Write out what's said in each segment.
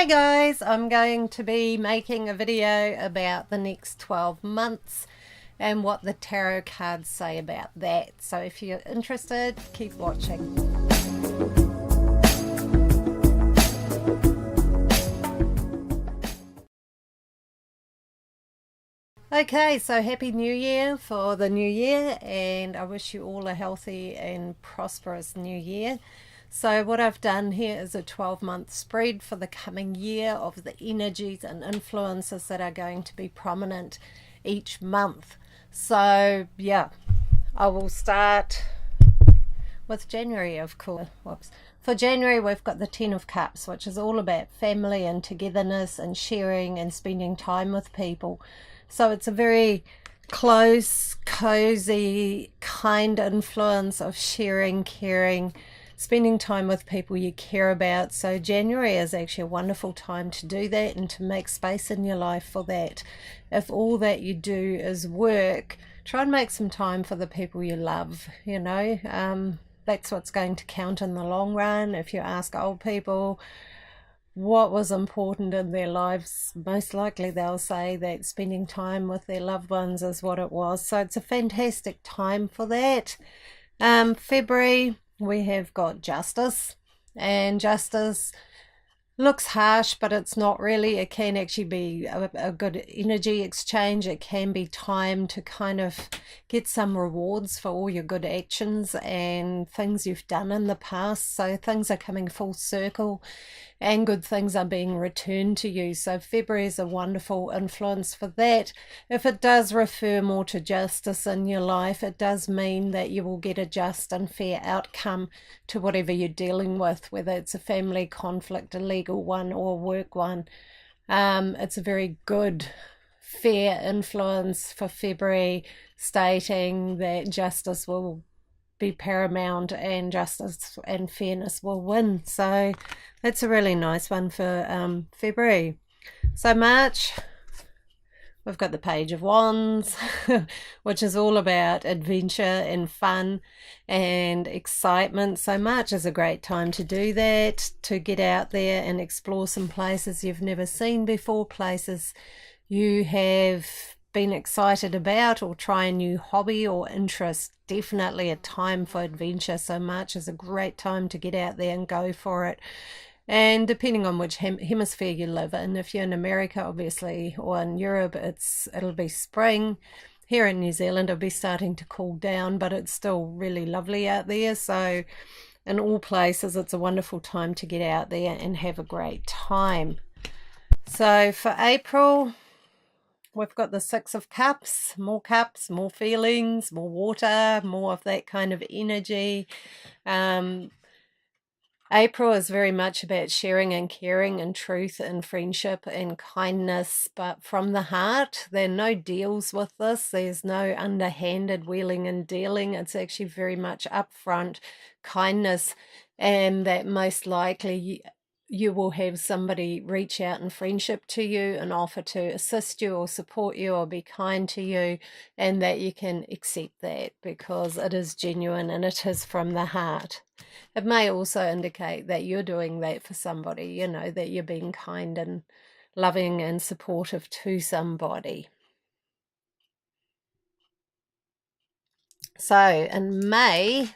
Hi guys, I'm going to be making a video about the next 12 months and what the tarot cards say about that. So if you're interested, keep watching. Okay, so Happy New Year for the new year, and I wish you all a healthy and prosperous new year. So what I've done here is a 12-month spread for the coming year of the energies and influences that are going to be prominent each month. So yeah, I will start with January, of course. Whoops. For January, we've got the Ten of Cups, which is all about family and togetherness and sharing and spending time with people. So it's a very close, cozy, kind influence of sharing, caring, spending time with people you care about. So January is actually a wonderful time to do that and to make space in your life for that. If all that you do is work, try and make some time for the people you love, you know. That's what's going to count in the long run. If you ask old people what was important in their lives, most likely they'll say that spending time with their loved ones is what it was. So it's a fantastic time for that. February, we have got Justice, and Justice looks harsh, but it's not really. It can actually be a good energy exchange. It can be time to kind of get some rewards for all your good actions and things you've done in the past. So things are coming full circle and good things are being returned to you. So February is a wonderful influence for that. If it does refer more to justice in your life, it does mean that you will get a just and fair outcome to whatever you're dealing with, whether it's a family conflict, a legal one, or a work one. It's a very good, fair influence for February, stating that justice will be paramount and justice and fairness will win. So that's a really nice one for February. So March, we've got the Page of Wands, which is all about adventure and fun and excitement. So March is a great time to do that, to get out there and explore some places you've never seen before, places you have been excited about, or try a new hobby or interest. Definitely a time for adventure. So March is a great time to get out there and go for it. And depending on which hemisphere you live in, if you're in America, obviously, or in Europe, it'll be spring. Here in New Zealand, it'll be starting to cool down, but it's still really lovely out there. So in all places, it's a wonderful time to get out there and have a great time. So for April, we've got the Six of Cups, more feelings, more water, more of that kind of energy. April is very much about sharing and caring and truth and friendship and kindness, but from the heart. There are no deals with this. There's no underhanded wheeling and dealing. It's actually very much upfront kindness, and that most likely you will have somebody reach out in friendship to you and offer to assist you or support you or be kind to you, and that you can accept that because it is genuine and it is from the heart. It may also indicate that you're doing that for somebody, you know, that you're being kind and loving and supportive to somebody. So in May,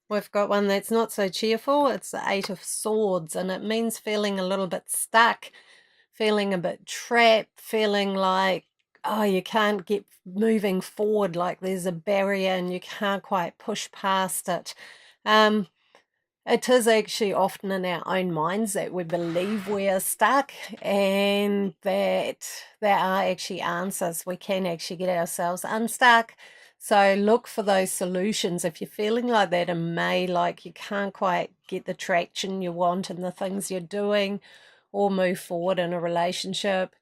we've got one that's not so cheerful. It's the Eight of Swords, and it means feeling a little bit stuck, feeling a bit trapped, feeling like, oh, you can't get moving forward, like there's a barrier and you can't quite push past it. It is actually often in our own minds that we believe we are stuck, and that there are actually answers. We can actually get ourselves unstuck. So look for those solutions. If you're feeling like that in May, like you can't quite get the traction you want in the things you're doing or move forward in a relationship,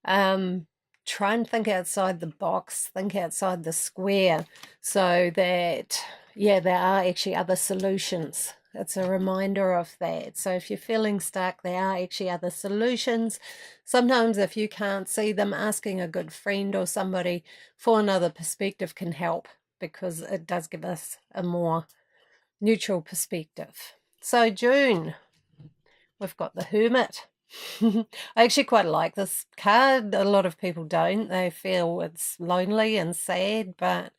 try and think outside the box, think outside the square, so that, yeah, there are actually other solutions. It's a reminder of that. So if you're feeling stuck, there are actually other solutions. Sometimes if you can't see them, asking a good friend or somebody for another perspective can help, because it does give us a more neutral perspective. So June, we've got the Hermit. I actually quite like this card. A lot of people don't. They feel it's lonely and sad, but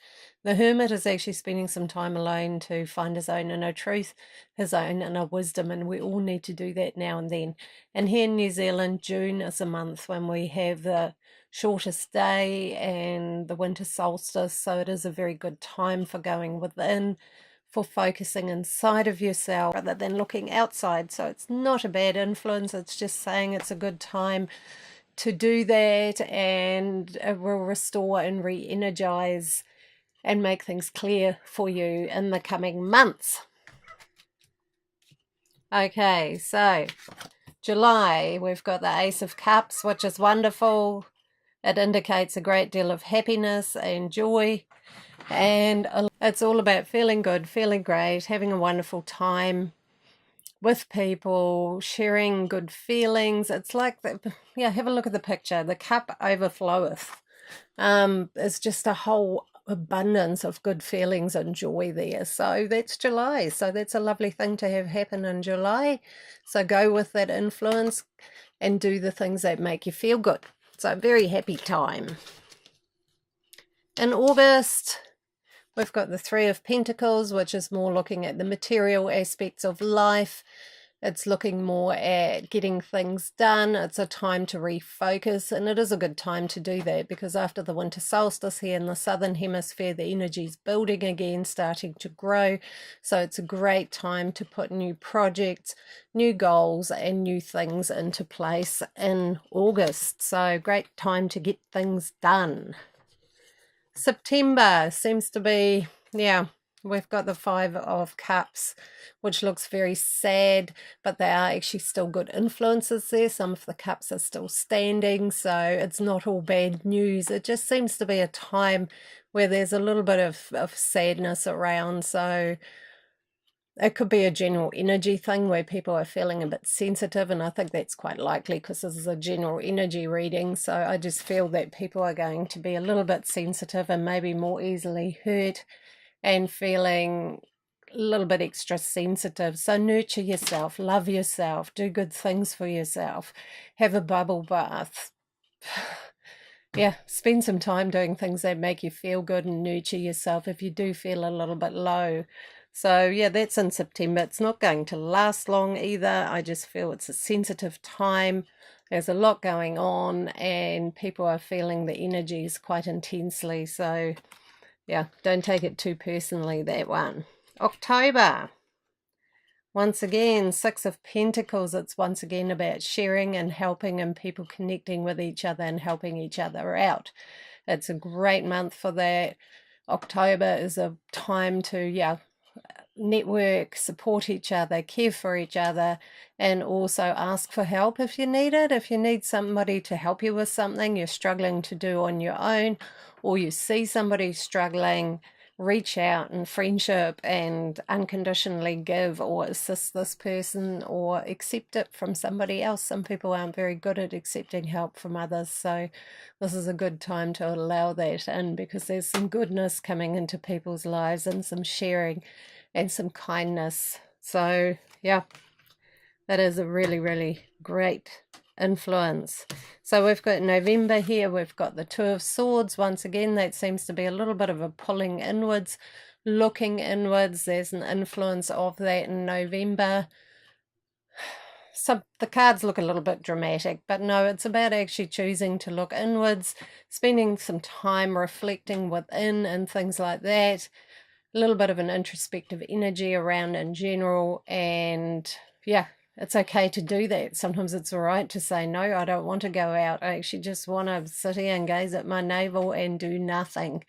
the hermit is actually spending some time alone to find his own inner truth, his own inner wisdom, and we all need to do that now and then. And here in New Zealand, June is a month when we have the shortest day and the winter solstice, so it is a very good time for going within, for focusing inside of yourself rather than looking outside. So it's not a bad influence, it's just saying it's a good time to do that, and it will restore and re-energize and make things clear for you in the coming months. Okay, so July, we've got the Ace of Cups, which is wonderful. It indicates a great deal of happiness and joy, and it's all about feeling good, feeling great, having a wonderful time with people, sharing good feelings. It's like, yeah, have a look at the picture. The cup overfloweth. It's just a whole abundance of good feelings and joy there. So that's July. So that's a lovely thing to have happen in July. So go with that influence and do the things that make you feel good. So very happy time. In August, we've got the Three of Pentacles, which is more looking at the material aspects of life. It's looking more at getting things done. It's a time to refocus, and it is a good time to do that because after the winter solstice here in the southern hemisphere, the energy's building again, starting to grow. So it's a great time to put new projects, new goals, and new things into place in August. So great time to get things done. September seems to be, yeah, we've got the Five of Cups, which looks very sad, but there are actually still good influences there. Some of the cups are still standing, so it's not all bad news. It just seems to be a time where there's a little bit of sadness around, so it could be a general energy thing where people are feeling a bit sensitive, and I think that's quite likely because this is a general energy reading. So I just feel that people are going to be a little bit sensitive and maybe more easily hurt and feeling a little bit extra sensitive. So nurture yourself, love yourself, do good things for yourself, have a bubble bath. Yeah, spend some time doing things that make you feel good and nurture yourself if you do feel a little bit low. So yeah, that's in September. It's not going to last long either. I just feel it's a sensitive time. There's a lot going on and people are feeling the energies quite intensely. So yeah, don't take it too personally, that one. October. Once again, Six of Pentacles. It's once again about sharing and helping and people connecting with each other and helping each other out. It's a great month for that. October is a time to, yeah, network, support each other, care for each other, and also ask for help if you need it. If you need somebody to help you with something you're struggling to do on your own, or you see somebody struggling, reach out and friendship and unconditionally give or assist this person or accept it from somebody else. Some people aren't very good at accepting help from others, so this is a good time to allow that in because there's some goodness coming into people's lives and some sharing and some kindness. So yeah, that is a really, really great influence. So we've got November here, we've got the Two of Swords. Once again, that seems to be a little bit of a pulling inwards, looking inwards. There's an influence of that in November. The cards look a little bit dramatic, but no, it's about actually choosing to look inwards, spending some time reflecting within and things like that. A little bit of an introspective energy around in general, and yeah, it's okay to do that. Sometimes it's all right to say, no, I don't want to go out. I actually just want to sit here and gaze at my navel and do nothing.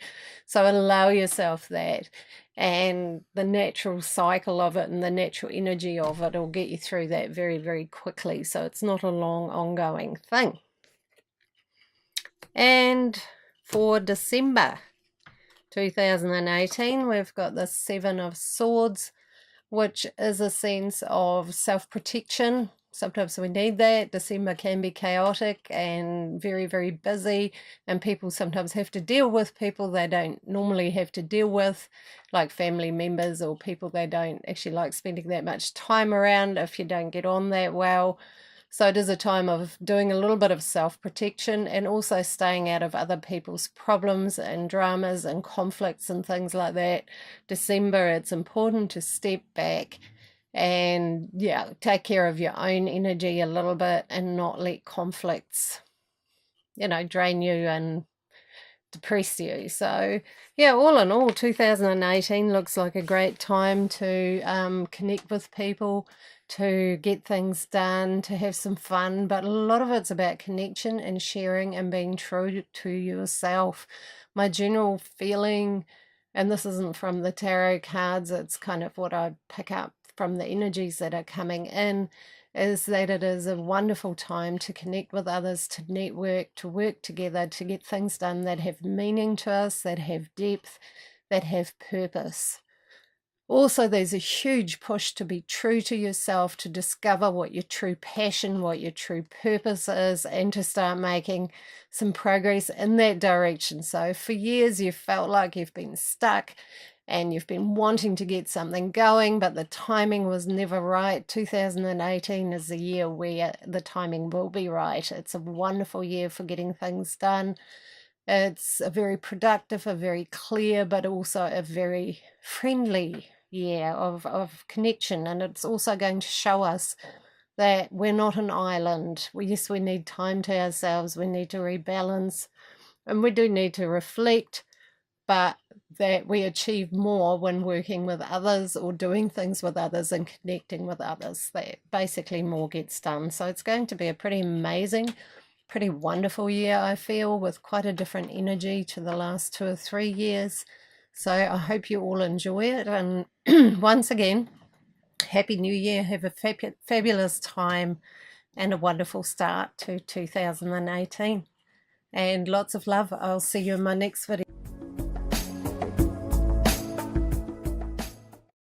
So allow yourself that. And the natural cycle of it and the natural energy of it will get you through that very, very quickly. So it's not a long, ongoing thing. And for December 2018, we've got the Seven of Swords, which is a sense of self-protection. Sometimes we need that. December can be chaotic and very, very busy, and people sometimes have to deal with people they don't normally have to deal with, like family members or people they don't actually like spending that much time around if you don't get on that well. So it is a time of doing a little bit of self-protection and also staying out of other people's problems and dramas and conflicts and things like that. December, it's important to step back and take care of your own energy a little bit and not let conflicts, drain you and depress you. So all in all, 2018 looks like a great time to connect with people, to get things done, to have some fun, but a lot of it's about connection and sharing and being true to yourself. My general feeling, and this isn't from the tarot cards, it's kind of what I pick up from the energies that are coming in, is that it is a wonderful time to connect with others, to network, to work together, to get things done that have meaning to us, that have depth, that have purpose. Also, there's a huge push to be true to yourself, to discover what your true passion, what your true purpose is, and to start making some progress in that direction. So for years, you've felt like you've been stuck and you've been wanting to get something going, but the timing was never right. 2018 is the year where the timing will be right. It's a wonderful year for getting things done. It's a very productive, a very clear, but also a very friendly year of connection. And it's also going to show us that we're not an island. Yes, we need time to ourselves. We need to rebalance. And we do need to reflect, but that we achieve more when working with others or doing things with others and connecting with others. That basically more gets done. So it's going to be a pretty amazing, pretty wonderful year, I feel, with quite a different energy to the last 2 or 3 years. So I hope you all enjoy it. And once again, Happy New Year. Have a fabulous time and a wonderful start to 2018. And lots of love. I'll see you in my next video.